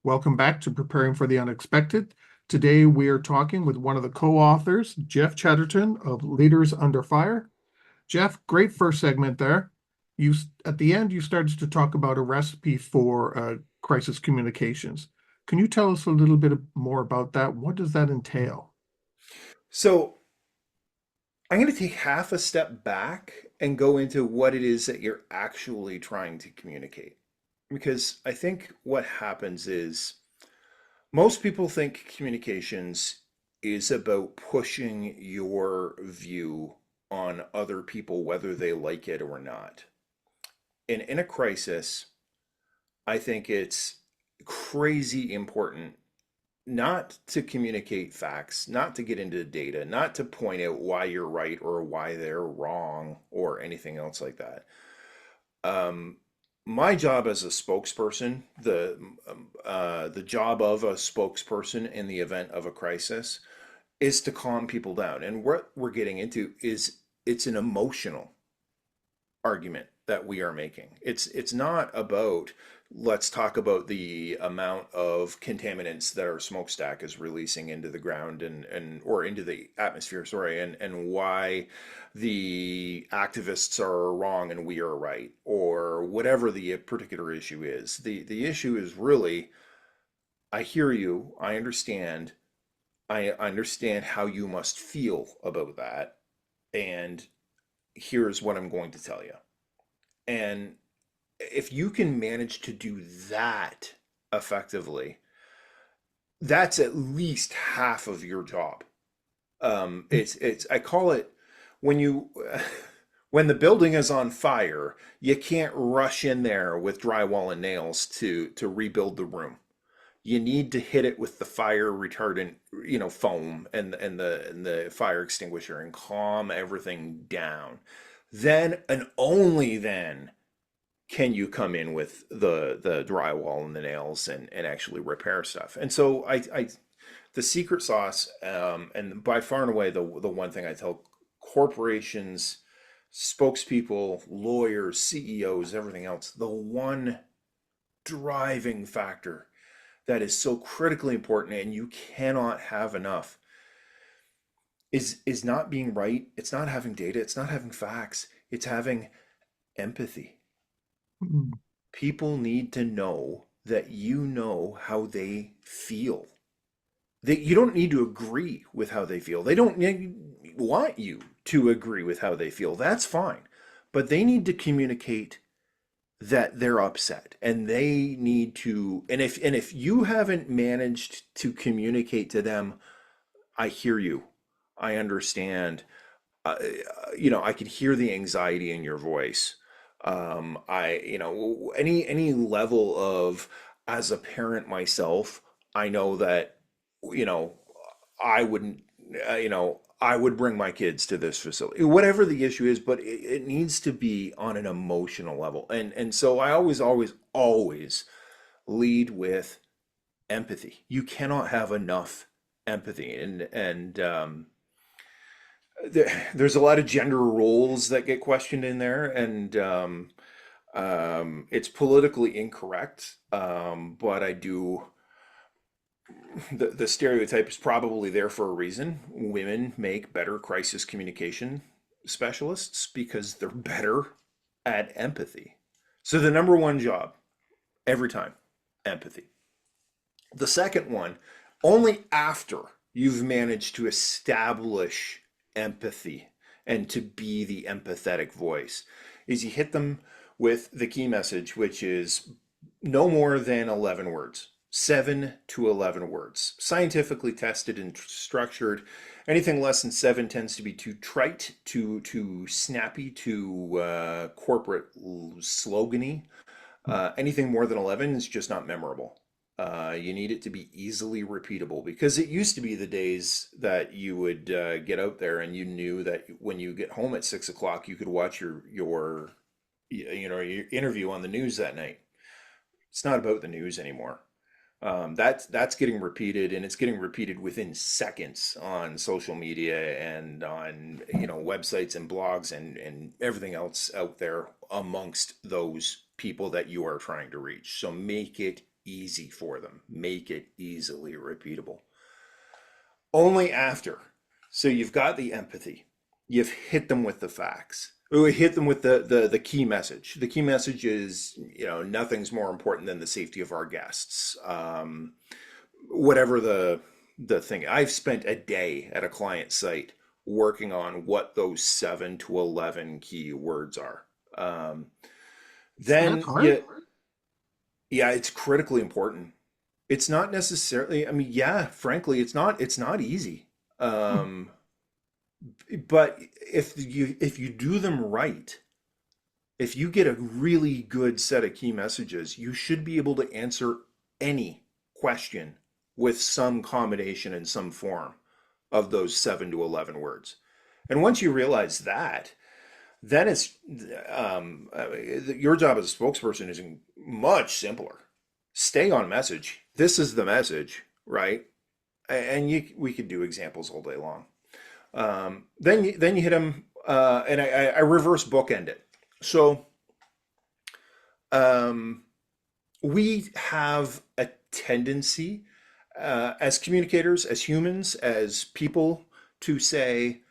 Welcome back to Preparing for the Unexpected. Today we are talking with one of the co-authors, Jeff Chatterton of Leaders Under Fire. Jeff, great first segment there. At the end, you started to talk about a recipe for crisis communications. Can you tell us a little bit more about that? What does that entail? So I'm going to take half a step back and go into what it is that you're actually trying to communicate. Because I think what happens is most people think communications is about pushing your view on other people, whether they like it or not. And in a crisis, I think it's crazy important not to communicate facts, not to get into data, not to point out why you're right or why they're wrong or anything else like that. Um, my job as a spokesperson, the job of a spokesperson in the event of a crisis, is to calm people down. And what we're getting into is it's an emotional argument that we are making. It's not about let's talk about the amount of contaminants that our smokestack is releasing into the ground and or into the atmosphere, sorry, and why the activists are wrong and we are right, or whatever the particular issue is. The issue is really, I hear you, I understand how you must feel about that, and here's what I'm going to tell you. And if you can manage to do that effectively, that's at least half of your job. It's I call it when you when the building is on fire, you can't rush in there with drywall and nails to rebuild the room. You need to hit it with the fire retardant, foam and the fire extinguisher and calm everything down. Then and only then can you come in with the drywall and the nails and actually repair stuff. And so I the secret sauce, and by far and away the one thing I tell corporations, spokespeople, lawyers, CEOs, everything else, the one driving factor that is so critically important and you cannot have enough is not being right. It's not having data, it's not having facts, it's having empathy. Mm. People need to know that you know how they feel. You don't need to agree with how they feel. They don't want you to agree with how they feel. That's fine. But they need to communicate that they're upset and they need to, and if you haven't managed to communicate to them, I hear you. I understand. I could hear the anxiety in your voice. Any level of, as a parent myself, I know that, you know, I wouldn't, I would bring my kids to this facility, whatever the issue is, but it needs to be on an emotional level. And so I always lead with empathy. You cannot have enough empathy. There's a lot of gender roles that get questioned in there, and it's politically incorrect. But I do the stereotype is probably there for a reason. Women make better crisis communication specialists because they're better at empathy. So the number one job every time, empathy. The second one, only after you've managed to establish empathy and to be the empathetic voice, is you hit them with the key message, which is no more than 11 words. 7 to 11 words. Scientifically tested and structured. Anything less than 7 tends to be too trite, too snappy, too corporate slogany. Anything more than 11 is just not memorable. You need it to be easily repeatable because it used to be the days that you would get out there and you knew that when you get home at 6 o'clock, you could watch your interview on the news that night. It's not about the news anymore. That's getting repeated, and it's getting repeated within seconds on social media and on websites and blogs and everything else out there amongst those people that you are trying to reach. So make it easy for them, make it easily repeatable. Only after. So you've got the empathy, you've hit them with the facts. We hit them with the key message. The key message is, nothing's more important than the safety of our guests. Whatever the thing. I've spent a day at a client site working on what those 7 to 11 key words are. That's Then hard. yeah, it's critically important. It's not necessarily, I mean, yeah, frankly, it's not easy. Hmm. Um, but if you do them right, if you get a really good set of key messages, you should be able to answer any question with some combination in some form of those 7 to 11 words. And once you realize that, then it's your job as a spokesperson is much simpler. Stay on message. This is the message, right? And we could do examples all day long. Then you hit them, and I reverse bookend it. So um, we have a tendency as communicators, as humans, as people, to say,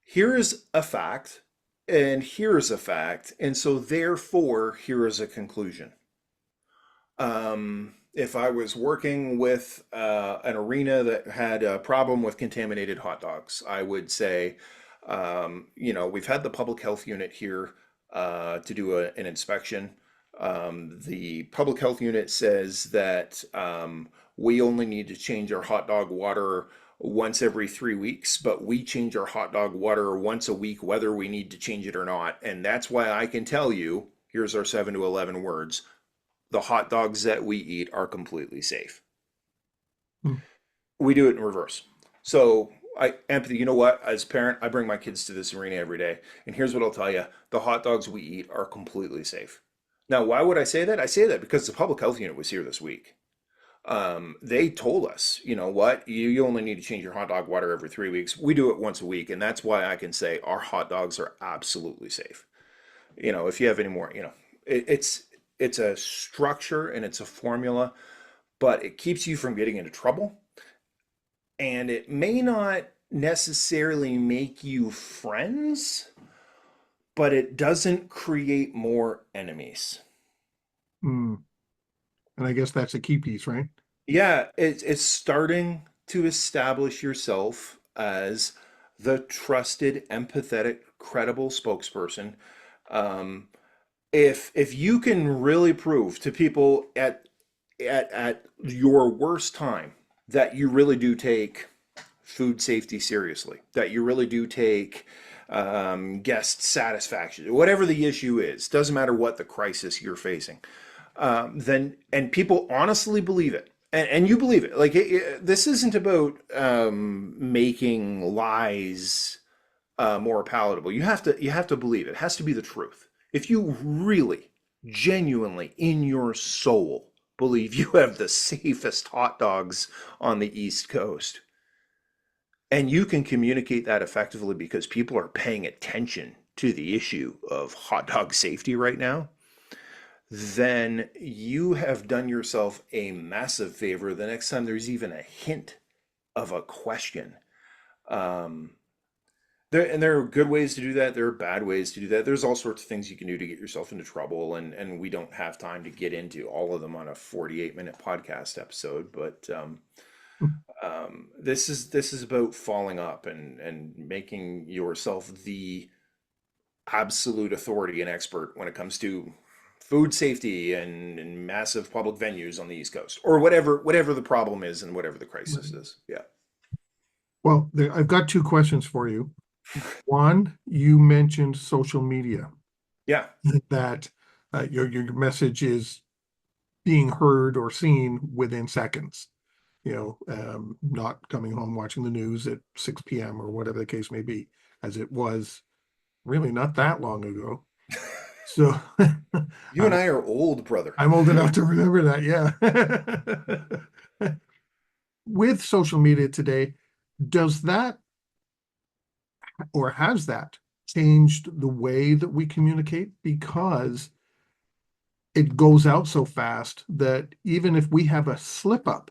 here is a fact, and here is a fact, and so therefore here is a conclusion. If I was working with an arena that had a problem with contaminated hot dogs, I would say, we've had the public health unit here to do an inspection. The public health unit says that we only need to change our hot dog water once every 3 weeks, but we change our hot dog water once a week, whether we need to change it or not. And that's why I can tell you, here's our 7 to 11 words. The hot dogs that we eat are completely safe. Hmm. We do it in reverse. So empathy, you know what? As a parent, I bring my kids to this arena every day. And here's what I'll tell you. The hot dogs we eat are completely safe. Now, why would I say that? I say that because the public health unit was here this week. They told us, you know what, you only need to change your hot dog water every 3 weeks. We do it once a week, and that's why I can say our hot dogs are absolutely safe. If you have any more, it's a structure and it's a formula, but it keeps you from getting into trouble, and it may not necessarily make you friends, but it doesn't create more enemies. Hmm. And I guess that's a key piece, right? Yeah, it's starting to establish yourself as the trusted, empathetic, credible spokesperson. Um, if you can really prove to people at your worst time that you really do take food safety seriously, that you really do take guest satisfaction, whatever the issue is, doesn't matter what the crisis you're facing, then and people honestly believe it, and you believe it. Like this isn't about making lies more palatable. You have to believe it. It has to be the truth. If you really, genuinely, in your soul, believe you have the safest hot dogs on the East Coast, and you can communicate that effectively because people are paying attention to the issue of hot dog safety right now, then you have done yourself a massive favor the next time there's even a hint of a question. Um, there are good ways to do that. There are bad ways to do that. There's all sorts of things you can do to get yourself into trouble, and we don't have time to get into all of them on a 48-minute podcast episode. But this is about following up and making yourself the absolute authority and expert when it comes to food safety and massive public venues on the East Coast, or whatever the problem is and whatever the crisis Right. is. Yeah. Well, I've got two questions for you. One, you mentioned social media, Yeah. that your message is being heard or seen within seconds. Not coming home watching the news at 6 p.m. or whatever the case may be, as it was really not that long ago. So You and I are old, brother. I'm old enough to remember that, yeah. With social media today, does that or has that changed the way that we communicate? Because it goes out so fast that even if we have a slip up,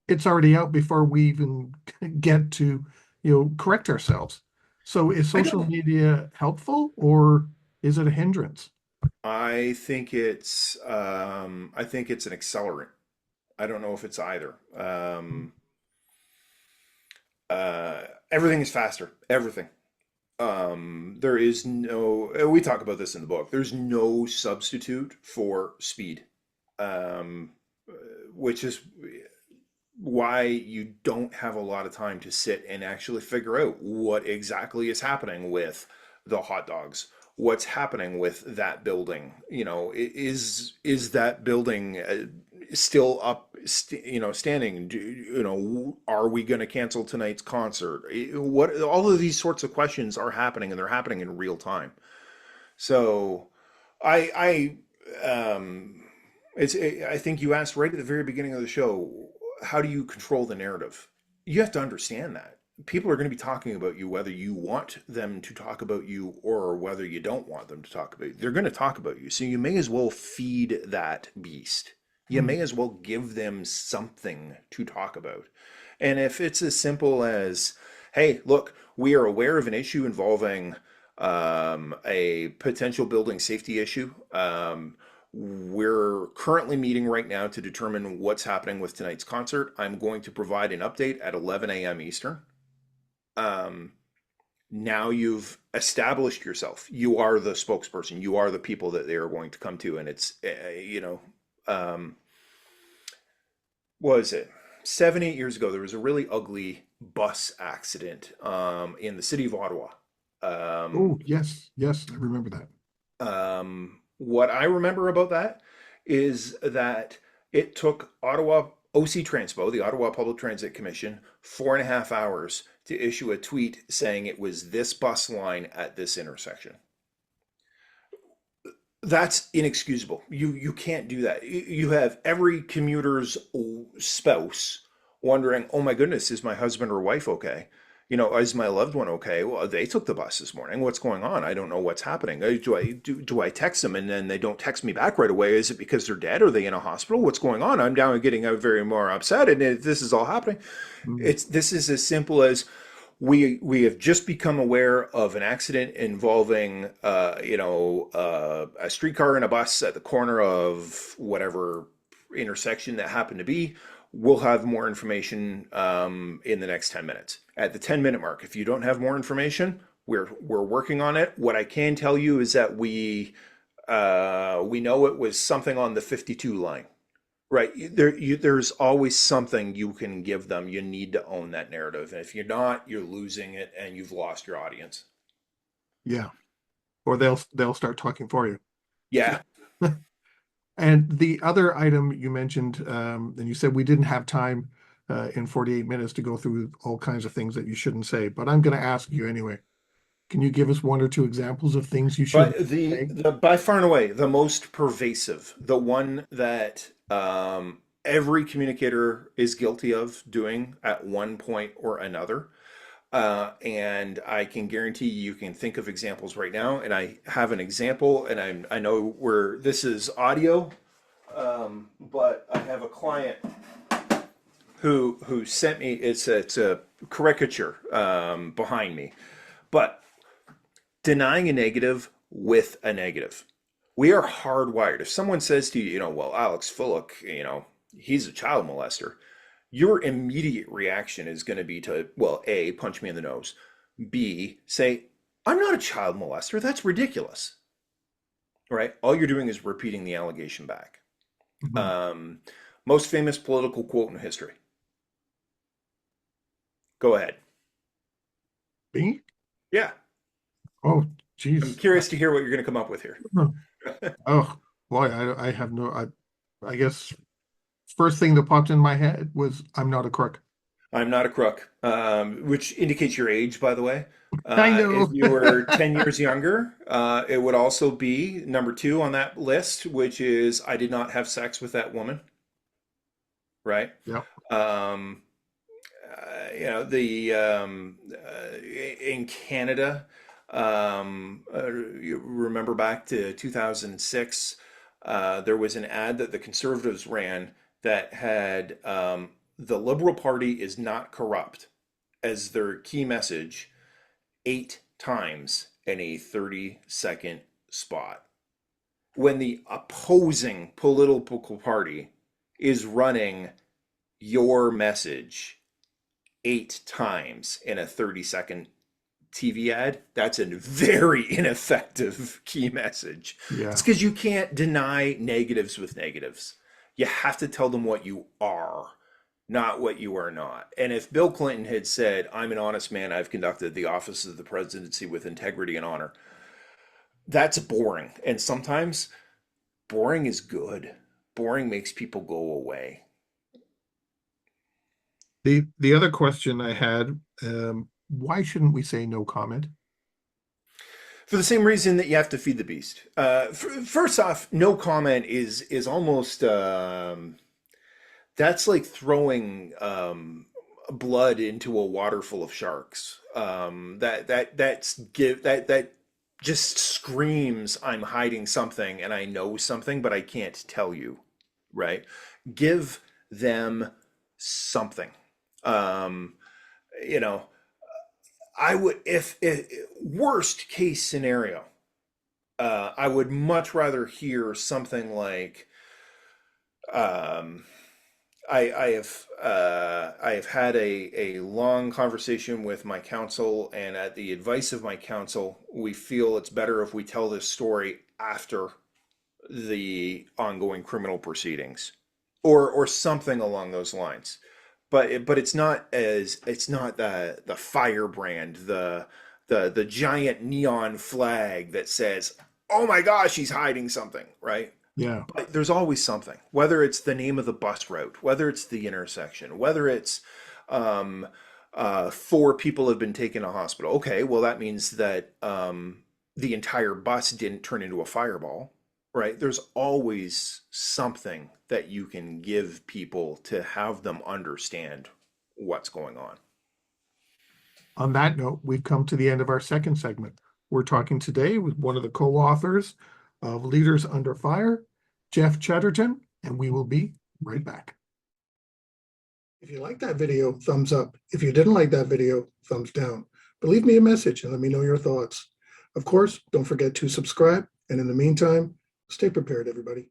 it's already out before we even get to, correct ourselves. So is I social don't. media helpful or is it a hindrance? I think it's an accelerant. I don't know if it's either. Everything is faster. Everything. There is no. We talk about this in the book. There's no substitute for speed, um, which is why you don't have a lot of time to sit and actually figure out what exactly is happening with the hot dogs. What's happening with that building? Is that building still up, standing? Are we going to cancel tonight's concert? What all of these sorts of questions are happening, and they're happening in real time. So, I I think you asked right at the very beginning of the show, how do you control the narrative? You have to understand that. People are going to be talking about you whether you want them to talk about you or whether you don't want them to talk about you. They're going to talk about you. So you may as well feed that beast. You Hmm. may as well give them something to talk about. And if it's as simple as, hey, look, we are aware of an issue involving a potential building safety issue. We're currently meeting right now to determine what's happening with tonight's concert. I'm going to provide an update at 11 a.m. Eastern. Um, Now you've established yourself. You are the spokesperson. You are the people that they are going to come to. And it's, um, what was it? 7, 8 years ago, there was a really ugly bus accident in the city of Ottawa. Oh, Um, yes, yes, I remember that. what I remember about that is that it took Ottawa OC Transpo, the Ottawa Public Transit Commission, 4.5 hours to issue a tweet saying it was this bus line at this intersection. That's inexcusable. You can't do that. You have every commuter's spouse wondering, "Oh my goodness, is my husband or wife okay? Is my loved one okay? Well, they took the bus this morning. What's going on? I don't know what's happening. Do I text them and then they don't text me back right away? Is it because they're dead? Are they in a hospital? What's going on? I'm down and getting very more upset, and this is all happening. Mm. This is as simple as we have just become aware of an accident involving a streetcar and a bus at the corner of whatever intersection that happened to be. We'll have more information in the next 10 minutes. At the 10-minute mark, if you don't have more information, we're working on it. What I can tell you is that we know it was something on the 52 line. Right. There's always something you can give them. You need to own that narrative. And if you're not, you're losing it and you've lost your audience. Yeah, or they'll start talking for you. Yeah. And the other item you mentioned, and you said we didn't have time in 48 minutes to go through all kinds of things that you shouldn't say, but I'm going to ask you anyway. Can you give us one or two examples of things you shouldn't But the say? the by far and away the most pervasive, the one that every communicator is guilty of doing at one point or another. And I can guarantee you can think of examples right now. And I have an example, and I know where this is audio, but I have a client who sent me. It's a caricature behind me, but denying a negative with a negative. We are hardwired. If someone says to you, well, Alex Fullock, he's a child molester, your immediate reaction is going to be to, well, A, punch me in the nose, B, say, I'm not a child molester. That's ridiculous, right? All you're doing is repeating the allegation back. Mhm. Um, Most famous political quote in history. Go ahead. Me? Yeah, Oh, I'm geez. curious to hear what you're going to come up with here. Oh, boy, I have no, I guess first thing that popped in my head was I'm not a crook. I'm not a crook, which indicates your age, by the way. I If know. you were 10 years younger, it would also be number two on that list, which is I did not have sex with that woman, right? Yep. Um, the in Canada, you remember back to 2006, There was an ad that the Conservatives ran that had the Liberal Party is not corrupt as their key message 8 times in a 30-second spot. When the opposing political party is running your message 8 times in a 30-second TV ad, that's a very ineffective key message. It's Yeah. because you can't deny negatives with negatives. You have to tell them what you are, not what you are not. And if Bill Clinton had said, I'm an honest man, I've conducted the office of the presidency with integrity and honor, that's boring. And sometimes boring is good. Boring makes people go away. The other question I had, why shouldn't we say no comment? For the same reason that you have to feed the beast. First off, no comment is almost that's like throwing blood into a water full of sharks. That just screams I'm hiding something and I know something, but I can't tell you, right? Give them something. Um, you know, I would if worst case scenario, I would much rather hear something like, um, I have had a long conversation with my counsel, and at the advice of my counsel, we feel it's better if we tell this story after the ongoing criminal proceedings, or something along those lines. But it's not the firebrand, the giant neon flag that says, "Oh my gosh, he's hiding something," right? Yeah. But there's always something, whether it's the name of the bus route, whether it's the intersection, whether it's um, 4 people have been taken to hospital. Okay, well, that means that the entire bus didn't turn into a fireball, right? There's always something that you can give people to have them understand what's going on. On that note, we've come to the end of our second segment. We're talking today with one of the co-authors of Leaders Under Fire, Jeff Chatterton, and we will be right back. If you like that video, thumbs up. If you didn't like that video, thumbs down. But leave me a message and let me know your thoughts. Of course, don't forget to subscribe. And in the meantime, stay prepared, everybody.